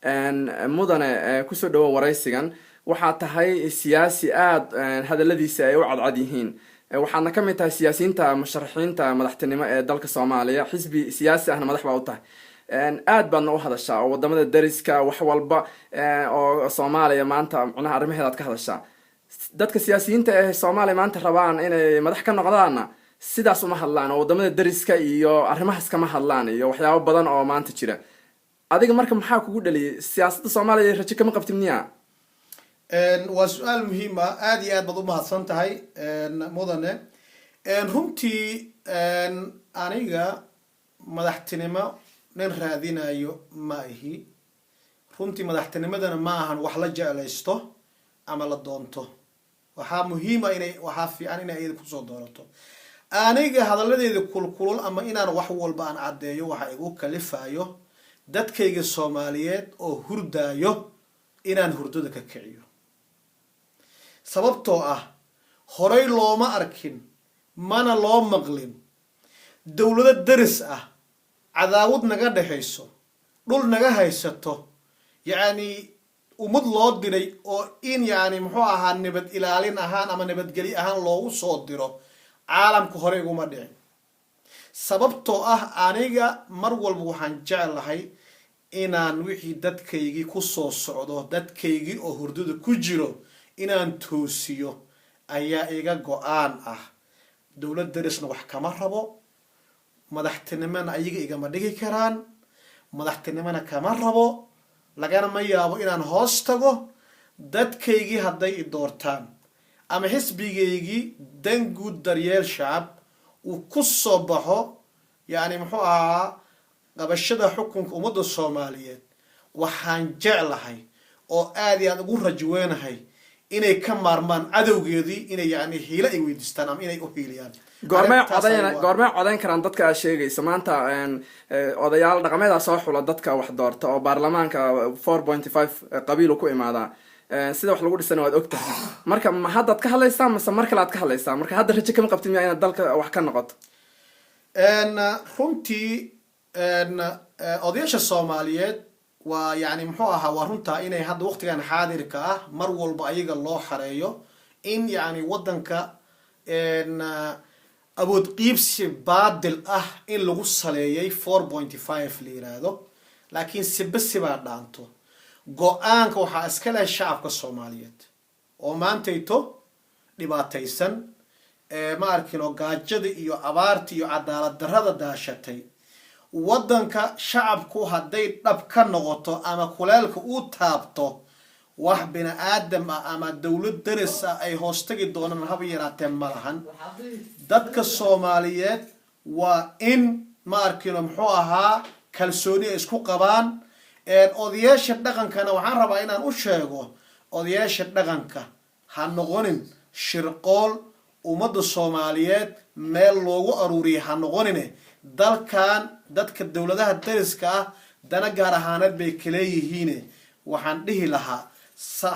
mudane kusoo dhawo waraysigan waxaa tahay siyaasi aad hadaladiisa ay u cadcad yihiin waxaadna ka mid tahay siyaasiyiinta musharaxiinta madaxtinimo ee dalka Soomaaliya xisbi siyaasi ahna madax baa u tahay aad baadna u hadashaa oo wadamada dariska wax walba oo Soomaaliya maanta macnaha arrimaheeda ka hadashaa dadka siyaasiyiinta ee Soomaaliya maanta rabaan inay madax ka noqdaan sidaas uma hadlaan oo wadamada dariska iyo arrimahaas kama hadlaan iyo waxyaabo badan oo maanta jira adiga marka maxaa kugu dhaliyay siyaasadda Soomaaliya rajo kama qabtimiya waa su'aal muhiim ah aad iyo aad baad u mahadsan tahay mudane runtii aniga madaxtinimo nin raadinayo ma ahi runtii madaxtinimadana ma ahan wax la jeclaysto ama la doonto waxaa muhiim ah inay waxaa fiican inay iyada kusoo doorato aniga hadaladeeda kulkulul ama inaan wax walba aan cadeeyo waxa igu kalifayo dadkayga Soomaaliyeed oo hurdaayo inaan hurdada ka kiciyo sababtoo ah horay looma arkin mana loo maqlin dawlad daris ah cadaawad naga dhaxayso dhul naga haysato yaani umad loo diray oo in yaani muxuu ahaa nabad ilaalin ahaan ama nabadgeli ahaan loogu soo diro caalamka hore iguma dhicin sababtoo ah aniga mar walba waxaan jecelahay inaan wixii dadkaygii ku soo socdo dadkaygii oo hurdada ku jiro inaan toosiyo ayaa iga go'aan ah dawlad darisna wax kama rabo madaxtinimana ayaga igama dhigi karaan madaxtinimana kama rabo lagana ma yaabo inaan hoos tago dadkaygii hadday i doortaan ama xisbigaygii dan guud daryeel shacab uu ku soo baxo yaani muxuu ahaa qabashada xukunka ummadda Soomaaliyeed waxaan jeclahay oo aad iyo aad ugu rajweynahay inay ka maarmaan cadawgeedii inay yaani hiila ay weydiistaan ama inay u hiiliyaan goorma codayn karaan dadka sheegaysa maanta odayaal dhaqameeda soo xula dadka wax doorta oo baarlamaanka 4.5 qabiil ku imaada sida wax lagu dhisana waad ogtahay marka ma haddaad ka hadlaysaa mise mar kale aad ka hadlaysaa marka hadda rajo kama qabtin inaad dalka wax ka noqoto runtii odayaasha Soomaaliyeed waa yaani muxuu ahaa waa runta inay hadda waqtigan xaadirka ah mar walba ayaga loo xareeyo in yaani wadanka awood qiibsi baadil ah in lagu saleeyay 4.5 la yiraahdo laakiin sibasiba dhaanto go'aanka waxa iska leh shacabka Soomaaliyeed oo maantayto dhibaataysan ma arkin oo gaajada iyo abaarta iyo cadaalad darrada daashatay wadanka shacabku hadday dhab ka noqoto ama kuleelka uu taabto wax bina aadam ama dawlad daris ay hoostagi doonaan haba yaraatee malahan dadka Soomaaliyeed waa in ma arkin muxuu ahaa kalsooni isku qabaan odayaasha dhaqankana waxaan rabaa inaan u sheego odayaasha dhaqanka ha noqonin shirqool ummadda Soomaaliyeed meel loogu aruuriyo ha noqonine dalkan dadka dawladaha dariska ah dana gaar ahaaneed bay kala yihiin waxaan dhihi lahaa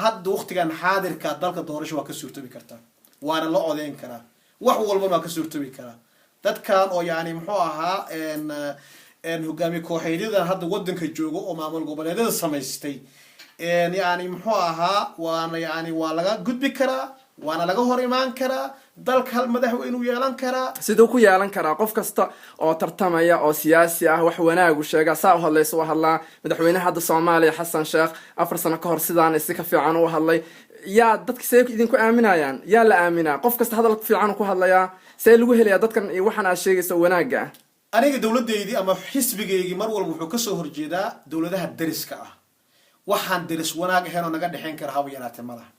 hadda waqtigan xaadirka dalka doorasho waa ka suurtoobi kartaa waana la codeyn karaa wax walba waa ka suurtoobi karaa dadkan oo yaani muxuu ahaa hogaamiye kooxeedyada hadda wadanka joogo oo maamul goboleedyada samaystay yaani muxuu ahaa waana yaani waa laga gudbi karaa waana laga hor imaan karaa dalka hal madaxweyne uu yeelan karaa sidoo ku yeelan karaa qof kasta oo tartamaya oo siyaasi ah wax wanaag u sheega saa u hadlayso waa hadlaa madaxweynaha hadda Soomaaliya Xasan Sheekh 4 sano ka hor sidaan si ka fiican u hadlay yaa dadka say idinku aaminayaan yaa la aaminaa qof kasta hadal fiican ku hadlaya say lagu helayaa dadkan waxaan aad sheegayso wanaaga aniga dawladeedii ama xisbigeeygi mar walba wuxuu ka soo horjeedaa dawladaha dariska ah waxaan daris wanaag ahayn oo naga dhaxayn kara haba yaraatee malaha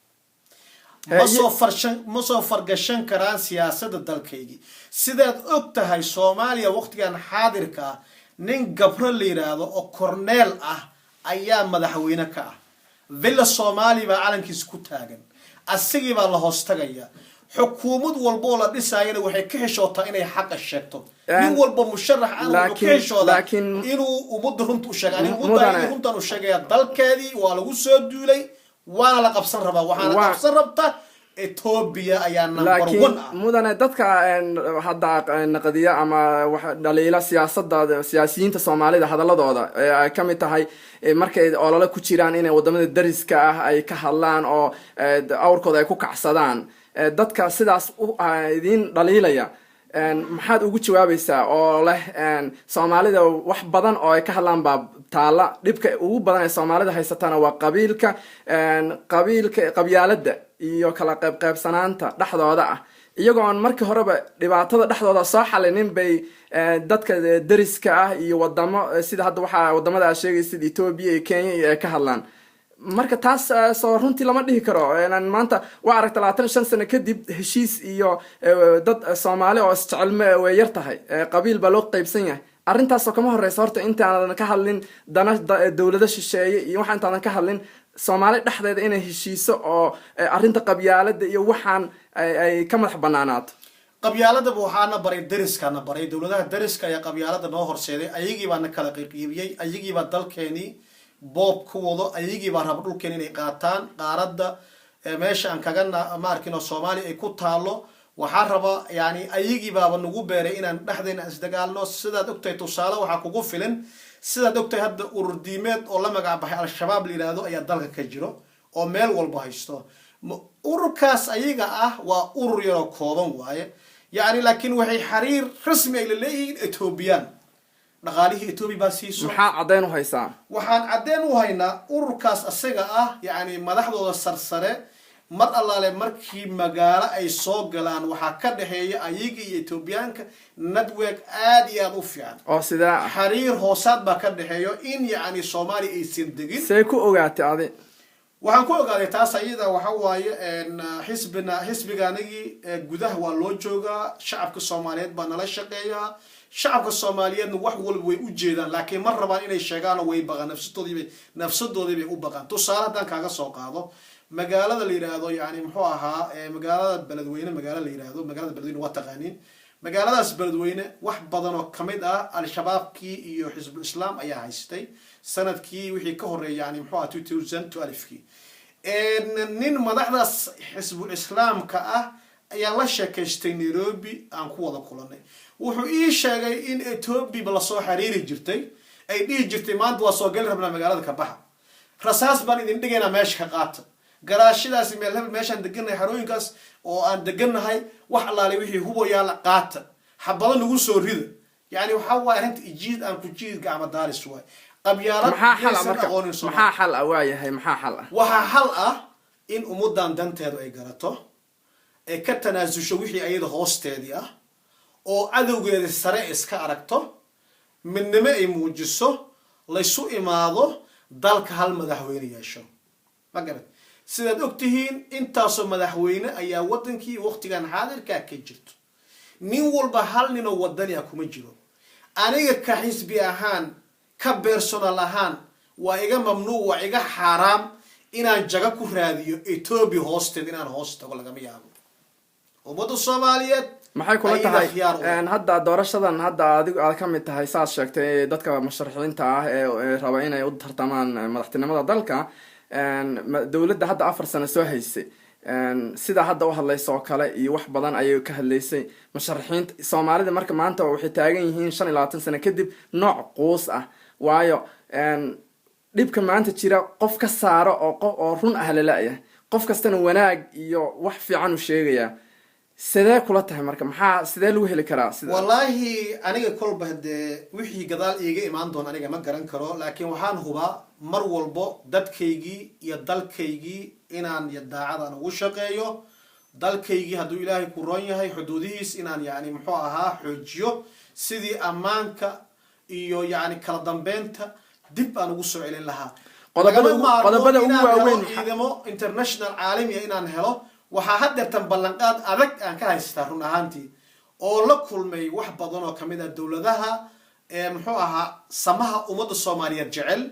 ma soo fargashan karaan siyaasadda dalkaygi sidaad og tahay Soomaaliya waqtigan xaadirka nin gabro la yiraahdo oo korneel ah ayaa madaxweyne ka ah villa Soomaaliya baa calankiisa ku taagan asagii baa la hoostagaya xukuumad walba oo la dhisayna waxay ka heshootaa inay xaq sheegto nin walba musharax aan uu ka heshooda inuu ummadda runta u sheego aniga ummadda runta u sheegaya dalkeedii waa lagu soo duulay waana la qabsan rabaa waxaana qabsan rabta Ethiopia ayaa number 1 laakiin ah. mudane dadka hadda naqadiya ama dhaliila siyaasiyiinta Soomaalida hadaladooda ay ka mid tahay markay olole ku jiraan inay wadamada dariska ah ay ka hadlaan oo awrkooda ay ku kacsadaan dadka sidaas idin dhaliilaya maxaad ugu jawaabaysaa oo leh Soomaalida wax badan oo ay ka hadlaan baa taala dhibka ugu badan ee Soomaalida haysatana waa qabyaalada iyo kala qaybsanaanta dhaxdooda ah iyagoo aan markii horeba dhibaatada dhaxdooda soo xalinin bay dadka dariska ah iyo wadamo sida hadda waxa wadamada ay sheegaysid Ethiopia iyo Kenya ay ka hadlaan marka taas soo runtii lama dhihi karo maanta waa aragta 25 sano kadib heshiis iyo dad Soomaali oo isjecel way yar tahay qabiil baa loo qaybsan yahay arrintaas oo kama horeysa horta intaan ka hadlin dawladda shisheeye iyo waxa intaan ka hadlin Soomaali dhaxdeeda inay heshiiso oo arrinta qabyaalada iyo waxaan ay ka madax banaanaato qabyaalada waxaana baray dariskana baray dawladaha dariska ayaa qabyaalada noo horseeday ayagii baa kala qiibiyay ayagii baa dalkeeni boob ku wado ayagii baa rab dhulkeen inay qaataan qaarada meesha aan kaga maarkino Soomaali ay ku taalo waxaa raba yani ayagii baa nagu beeray inaan dhaxdeena isdagaalno sidaad ogtay tusaale waxa kugu filan sidaad ogtay hadda urur diimeed oo la magac baxay al-shabaab la yiraahdo ayaa dalka ka jiro oo meel walba haysto ururkaas ayaga ah waa urur yar kooban waaye yani laakiin waxay xiriir rasmi ay leeyihiin Ethiopian dhaqaalihii Ethiopia baa siiso maxaa cadeen u haysaa waxaan cadeen u haynaa ururkaas asaga ah yani madaxdooda sarsare mar allaale markii magaalo ay soo galaan waxa ka dhaxeeya ayaga iyo Ethiopianka network aad iyo aad u fiican oo sida xiriir hoosaad baa ka dhaxeeyo in yani Soomaali ay siin degin say ku ogaatay adi waxaan ku ogaaday taas ayada waxa waaye xisbigaanagi gudaha waa loo joogaa shacabka Soomaaliyeed baa nala shaqeeyaa shacabka Soomaaliyeedna wax walba way u jeedaan laakiin mar rabaan inay sheegaan way baqaan nafsadoodii bay u baqaan tusaale hadan kaaga soo qaado magaalada la yiraahdo yani muxuu ahaa magaalada Beledweyne magaalada la yiraahdo magaalada Beledweyne waa taqaaniin magaaladaas Beledweyne wax badan oo kamid ah al-shabaabkii iyo xisbul islaam ayaa haystay sanadkii wixii ka horeeyay yani muxuu ahaa 2012kii nin madaxdaas xisbul islaamka ah ayaa la sheekaystay Nairobi aan ku wada kulanay wuxuu ii sheegay in Ethiopia la soo xiriiri jirtay ay dhigi jirtay maanta waa soo gal rabnaa magaalada ka baxa rasaas baan idin dhigaynaa meesha ka qaata garaashidaas meel hebel meeshaan deganay xarooyinkaas oo aan deganahay wax allaale wixii hubo yaala qaata xabado nagu soo rida yani waxa waa arinta ijiid aan ku jiid gacmo daaris waay qabyaalad maxaa xal ah waayahay maxaa xal ah waxa xal ah in umudan danteedu ay garato ay ka tanaasusho wixii ayada hoosteedii ah oo adowgeeda sare iska aragto midnimo ay muujiso la isu imaado dalka hal madaxweyne yeesho magarat sidaad ogtihiin intaasoo madaxweyne ayaa wadankii waqtigan xaadirka ka jirto nin walba hal nin oo wadani ah kuma jiro aniga ka xisbi ahaan ka personal ahaan waa iga mamnuuc waa iga xaraam inaan jaga ku raadiyo Ethiopia hoosteed inaan hoostago laga yaabo ummadda Soomaaliyeed maxay kula tahay hadda doorashadan hadda adigu aad ka mid tahay saad sheegtay dadka musharaxiinta ah ee raba inay u tartamaan madaxtinimada dalka dawladda hadda 4 sano soo haysay sida hadda u hadlayso kale iyo wax badan ayay ka hadlaysay musharaxiinta Soomaalida marka maanta waxay taagan yihiin 25 sano kadib nooc qoos ah waayo dhibka maanta jira qof ka saaro oo run ah leeyahay qof kastana wanaag iyo wax fiican u sheegaya sidee kula tahay marka maxaa sidee lagu heli karaa sida wallahi aniga kolba hade wixii gadaal iiga imaan doon aniga ma garan karo laakiin waxaan hubaa mar walbo dadkaygii iyo dalkaygii inaan daacadaan ugu shaqeeyo dalkaygii hadduu ilaahay ku roon yahay xuduudihiis inaan yani muxuu ahaa xoojiyo sidii ammaanka iyo yani kala dambeynta dib aan ugu soo celin lahaa qodobada ugu waaweyn ciidamo international caalami inaan helo waxaa haddeertan ballanqaad adag aan ka haystaa run ahaantii oo la kulmay wax badan oo kamid ah dawladaha muxuu ahaa samaha ummadda Soomaaliyeed jecel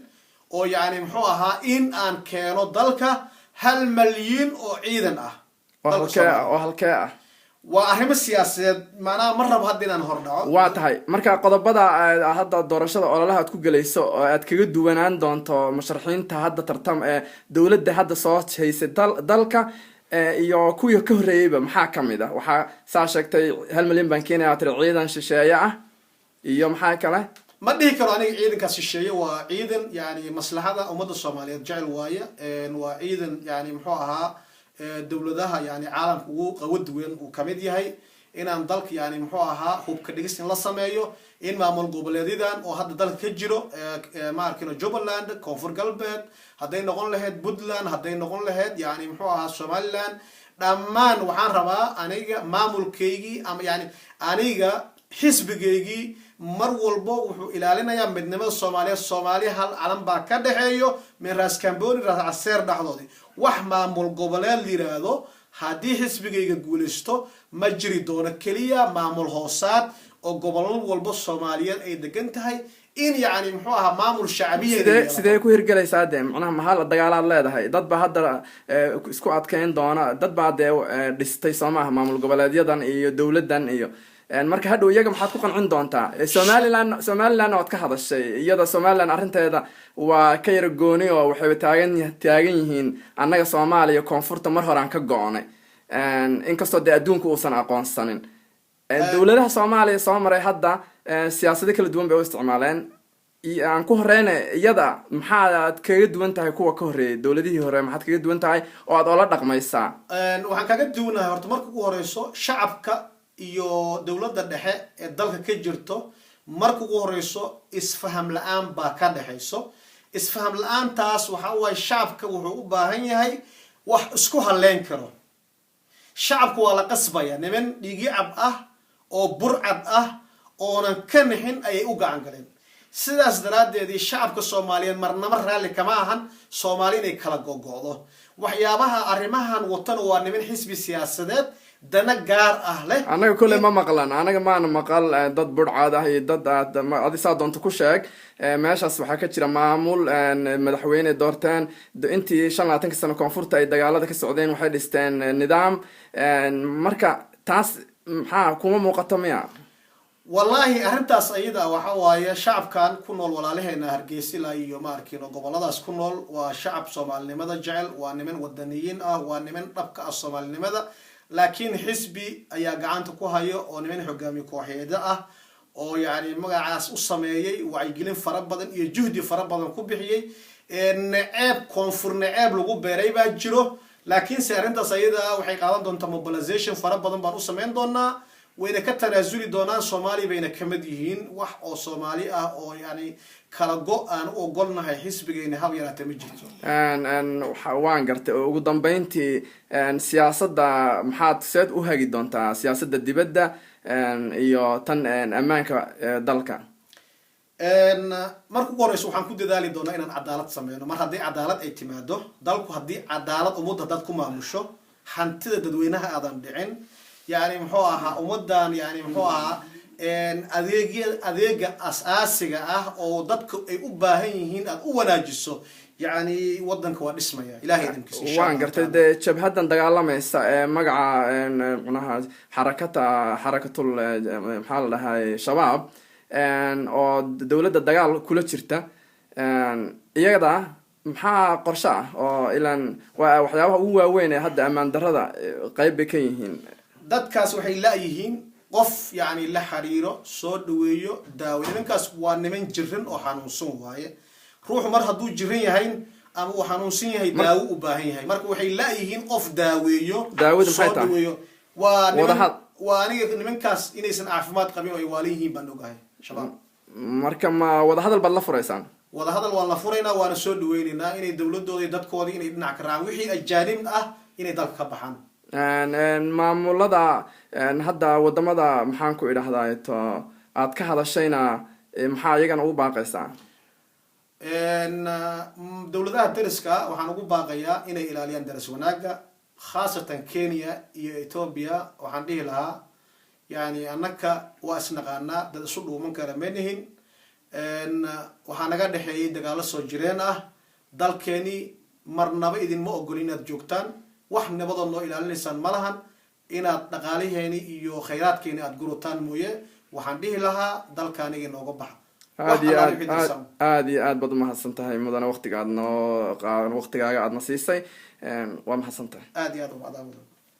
oo yani muxuu ahaa in aan keeno dalka 1 malyan oo ciidan ah halkee ah waa arrimo siyaasadeed maana mar rab hadda inaan hordhaco waa tahay marka qodobada hadda doorashada ololaha aad ku galayso oo aad kaga duwanaan doonto musharaxiinta hadda tartam ee dawladda hadda soo haysay dalka iyo kuwii ka horreeyeyba maxaa ka mid ah waxaa saa sheegtay 1 milyan baan keenayaa tiri ciidan shisheeye ah iyo maxaa kale ma dhihi karo aniga ciidankaas shisheeye waa ciidan yani maslaxada ummadda Soomaaliyeed jecel waaye waa ciidan yani muxuu ahaa dawladaha yani caalamka ugu qawad weyn uu kamid yahay inaan dalka yani muxuu ahaa hubka dhigis in la sameeyo in maamul goboleedyadan oo hadda dalka ka jiro ma arkino Jubaland Koonfur Galbeed haday noqon lahayd Puntland haday noqon lahayd yani muxuu ahaa Somaliland dhammaan waxaan rabaa aniga maamulkeygii ama yani aniga xisbigeygii mar walbo wuxuu ilaalinayaa midnimada Soomaaliya hal calan baa ka dhaxeeyo min Ras Kamboni Ras Caseer dhaxdoodii wax maamul goboleed yiraahdo haddii xisbigayga guulaysto ma jiri doono kaliya maamul hoosaad oo gobol walba Soomaaliyeed ay degan tahay in yani muxuu ahaa maamul shacbiyeed sidee ku hirgalaysaa macnaha mahal dagaalaad leedahay dad ba hadda isku adkeyn doona dad ba dhistay Soomaaliya maamul goboleedyadan iyo dawladan iyo marka hadhow iyaga maxaad ku qancin doontaa Somaliland oo ka hadashay iyada Somaliland arinteeda waa ka yar gooni oo waxay taagan yihiin annaga Soomaaliya koonfurta mar hore aan ka go'onay inkastoo adduunku uusan aqoonsanin dawladaha Soomaaliya soo maray hadda siyaasado kala duwan bay u isticmaaleen aan ku horeyna iyada maxaad kaga duwan tahay kuwa ka horeeyay dawladihii hore maxaad kaga duwan tahay oo aad ola dhaqmaysaa waxaan kaga duwanahay horta marka ugu horeyso shacabka iyo dawladda dhexe ee dalka ka jirto marka ugu horeyso isfaham la'aan baa ka dhaxayso isfaham la'aantaas waxa uu shacabka wuxuu u baahan yahay wax isku haleyn karo shacabku waa la qasbaya niman dhigicab ah oo burcad ah oonan ka nixin ayay u gacan galeen sidaas daraadeed shacabka Soomaaliyeed marnaba raali kama ahan Soomaaliya inay kala go'go'do waxyaabaha arrimahan watan waa niman xisbi siyaasadeed dana gaar ah leh anaga kulli ma maqlan anaga maana maqal dad burcad ah iyo dad adisa doonto ku sheeg meeshaas waxa ka jira maamul madaxweyne doortaan intii 25 sano koonfurta ay dagaalada ka socdeen waxay dhisteen nidaam marka taas maxaa kuma muuqato miya wallahi arintaas ayada waxa waaye shacabkan ku nool walaalaheena Hargeysa iyo ma arkino goboladaas ku nool waa shacab Soomaalinimada jecel waa niman wadaniyiin ah waa niman dhabka ah Soomaalinimada laakiin xisbi ayaa gacanta ku hayo oo niman hogaamiye kooxeed ah oo yani magacaas u sameeyay wacyigelin fara badan iyo juhdi fara badan ku bixiyay naceeb koonfur naceeb lagu beeray baa jiro laakiin arintaas ayada waxay qaadan doontaa mobilization fara badan baan u sameyn doonaa wayna ka tanaasuli doonaan Soomaaliya bayna kamid yihiin wax oo Soomaali ah oo yani kala go'aan u ogolnahay xisbigeena hab yaraatay ma jirto waan gartay ugu dambeyntii siyaasadda maxaad seed u hagi doontaa siyaasadda dibadda iyo tan ammaanka dalka marka ugu horeyso waxaan ku dadaali doonaa inaan cadaalad sameeyno mar haddii cadaalad ay timaado dalku haddii cadaalad ummadda dad ku maamusho hantida dadweynaha aadan dhicin يعني محوها ومدان يعني محوها أذيق أساسية أو ضدك أباهين أوناجسو يعني ودنك واسمه يا إلهي دمك وان قرت شبهدن دقالة مقع معناها حركة المحل هاي شباب أو دولة الدقال كلها شرطة يقدر maxaa qorshe ah oo ilaan waxyaabaha ugu waaweyn ee hadda ammaan darrada qayb bay ka yihiin dadkaas waxay laayihiin qof yani la xariiro soo dhaweeyo daawo nimankaas waa niman jiran oo xanuunsan waaye ruuxu mar hadduu jiran yahay ama uu xanuunsan yahay daawo u baahan yahay marka waxay laayihiin qof daaweeyo daawada maxay tahay waa aniga nimankaas inaysan caafimaad qabin oo ay waaliyihiin baan ogahay shabaab marka ma wada hadal baad la furaysaan wada hadal waan la furaynaa waana soo dhaweynaynaa inay dawladooda iyo dadkooda inay dhinac ka raacaan wixii ajaanib ah inay dalka ka baxaan maamulada hadda wadamada maxaan ku idhahdaa to aad ka hadashayna maxaa iyagana ugu baaqaysaa dawladaha dariska waxaan ugu baaqayaa inay ilaaliyaan daris wanaaga khaasatan Kenya iyo Ethiopia waxaan dhihi lahaa yani annaka waa isnaqaanaa dad isu dhuuman kara menihin waxaa naga dhaxeeyay dagaalo soo jireen ah dalkeeni marnaba idinma ogolin inaad joogtaan wax nabadoo noo ilaalinaysaan malahan inaad dhaqaalaheeni iyo khayraadkeeni aad gurutaan mooye waxaan dhihi lahaa dalkaaniga nooga baxa aad iyo aad baad umahadsan tahay mudane waqtigaaga aadna siisay waa mahadsan tahay aad iyo aad umahadsan